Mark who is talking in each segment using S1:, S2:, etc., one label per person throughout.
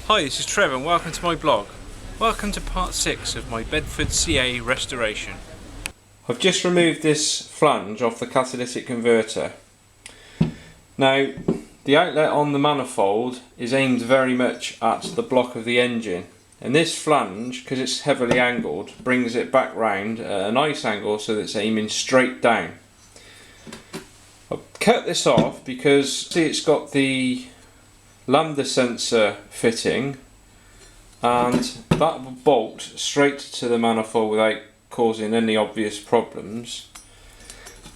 S1: Hi, this is Trev and welcome to my blog. Welcome to part 6 of my Bedford CA restoration. I've just removed this flange off the catalytic converter. Now, the outlet on the manifold is aimed very much at the block of the engine, and this flange, because it's heavily angled, brings it back round at a nice angle so that it's aiming straight down. I've cut this off because see, it's got the lambda sensor fitting, and that will bolt straight to the manifold without causing any obvious problems.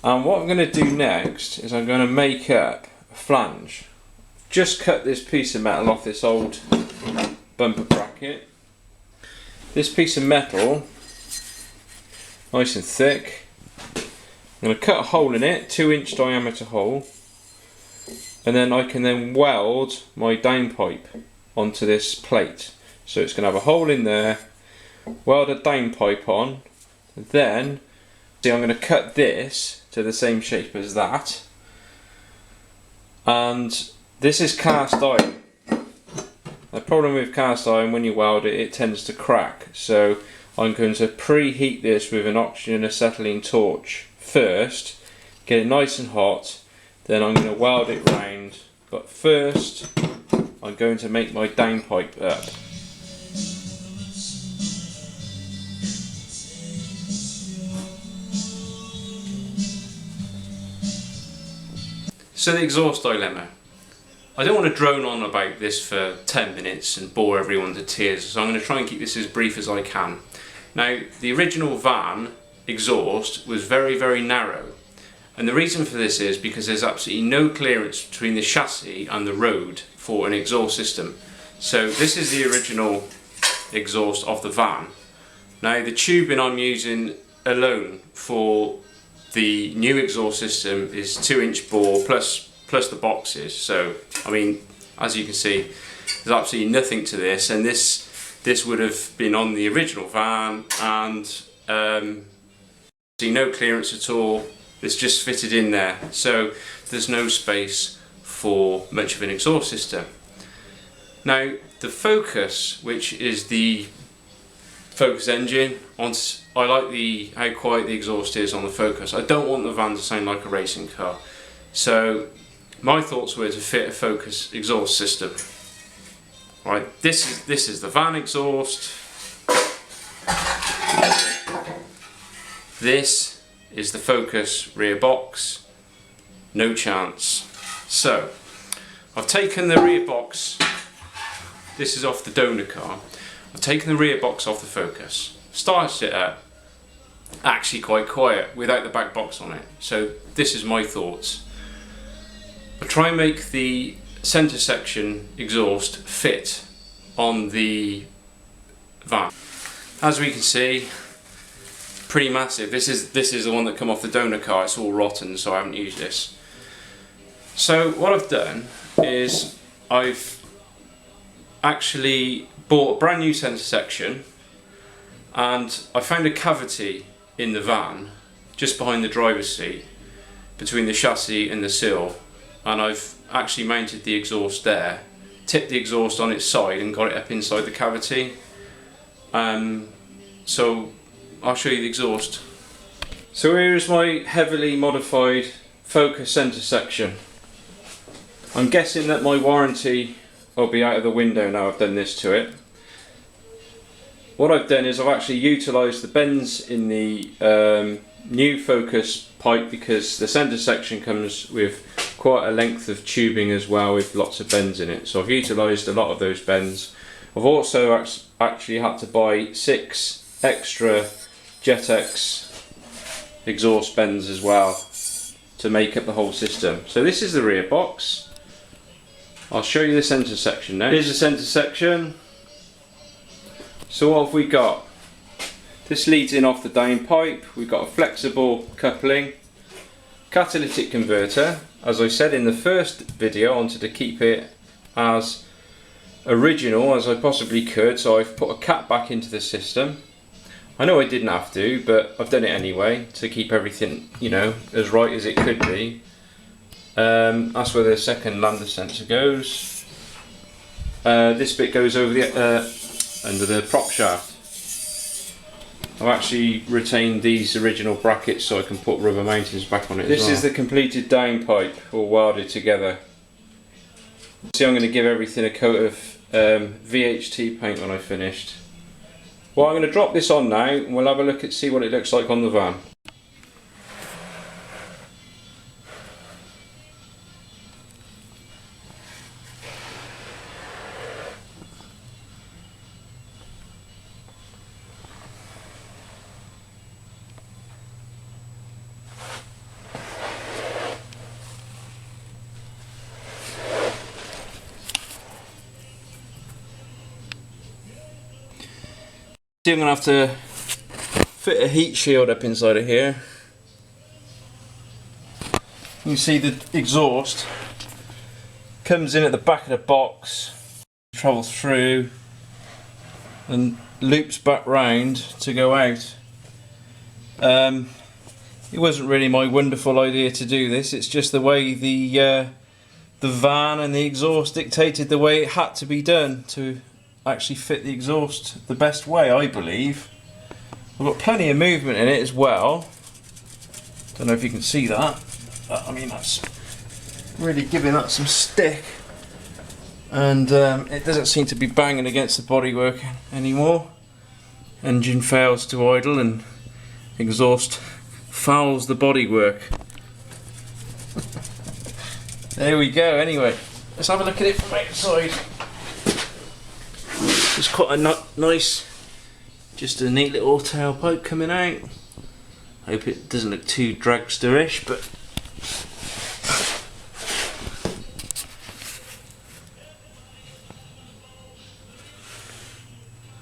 S1: And what I'm going to do next is I'm going to make up a flange. Just cut this piece of metal off this old bumper bracket. This piece of metal, nice and thick. I'm going to cut a hole in it, 2-inch diameter hole, and then I can then weld my downpipe onto this plate. So it's going to have a hole in there, weld a downpipe on, then see, I'm going to cut this to the same shape as that, and this is cast iron. The problem with cast iron, when you weld it, it tends to crack, so I'm going to preheat this with an oxygen acetylene torch first, get it nice and hot, then I'm going to weld it round, but first I'm going to make my downpipe up. So the exhaust dilemma. I don't want to drone on about this for 10 minutes and bore everyone to tears, so I'm going to try and keep this as brief as I can. Now, the original van exhaust was very narrow, and the reason for this is because there's absolutely no clearance between the chassis and the road for an exhaust system. So this is the original exhaust of the van. Now, the tubing I'm using alone for the new exhaust system is 2-inch bore plus the boxes. So I mean, as you can see, there's absolutely nothing to this, and this would have been on the original van, and see, no clearance at all. It's just fitted in there, so there's no space for much of an exhaust system. Now, the Focus, which is the Focus engine, I like how quiet the exhaust is on the Focus. I don't want the van to sound like a racing car, so my thoughts were to fit a Focus exhaust system. Right, this is the van exhaust. This is the Focus rear box. No chance. So I've taken the rear box. This is off the donor car. I've taken the rear box off the Focus, started it up, actually quite quiet without the back box on it. So this is my thoughts. I'll try and make the centre section exhaust fit on the van. As we can see, pretty massive. This is the one that come off the donor car. It's all rotten, so I haven't used this. So what I've done is I've actually bought a brand new centre section, and I found a cavity in the van just behind the driver's seat between the chassis and the sill, and I've actually mounted the exhaust there, tipped the exhaust on its side and got it up inside the cavity. So I'll show you the exhaust. So here is my heavily modified Focus centre section. I'm guessing that my warranty will be out of the window now I've done this to it. What I've done is I've actually utilised the bends in the new Focus pipe, because the centre section comes with quite a length of tubing as well with lots of bends in it. So I've utilised a lot of those bends. I've also actually had to buy 6 extra Jetex exhaust bends as well to make up the whole system. So this is the rear box. I'll show you the centre section now. Here's the centre section. So what have we got? This leads in off the downpipe. We've got a flexible coupling, catalytic converter. As I said in the first video, I wanted to keep it as original as I possibly could, so I've put a cap back into the system. I know I didn't have to, but I've done it anyway to keep everything, you know, as right as it could be. That's where the second lambda sensor goes. This bit goes over the under the prop shaft. I've actually retained these original brackets so I can put rubber mountings back on it. This is the completed downpipe, all welded together. See, I'm going to give everything a coat of VHT paint when I finished. Well, I'm going to drop this on now and we'll have a look at see what it looks like on the van. I'm going to have to fit a heat shield up inside of here. You can see the exhaust comes in at the back of the box, travels through and loops back round to go out. It wasn't really my wonderful idea to do this, it's just the way the van and the exhaust dictated the way it had to be done to actually fit the exhaust the best way, I believe. We've got plenty of movement in it as well. Don't know if you can see that. I mean, that's really giving that some stick. And it doesn't seem to be banging against the bodywork anymore. Engine fails to idle and exhaust fouls the bodywork. There we go. Anyway, let's have a look at it from outside. It's quite a nice, just a neat little tailpipe coming out. Hope it doesn't look too dragster-ish, but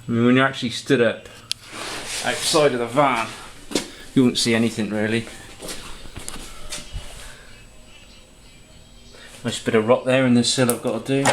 S1: I mean, when you actually stood up outside of the van, you wouldn't see anything really. Nice bit of rot there in the sill I've got to do.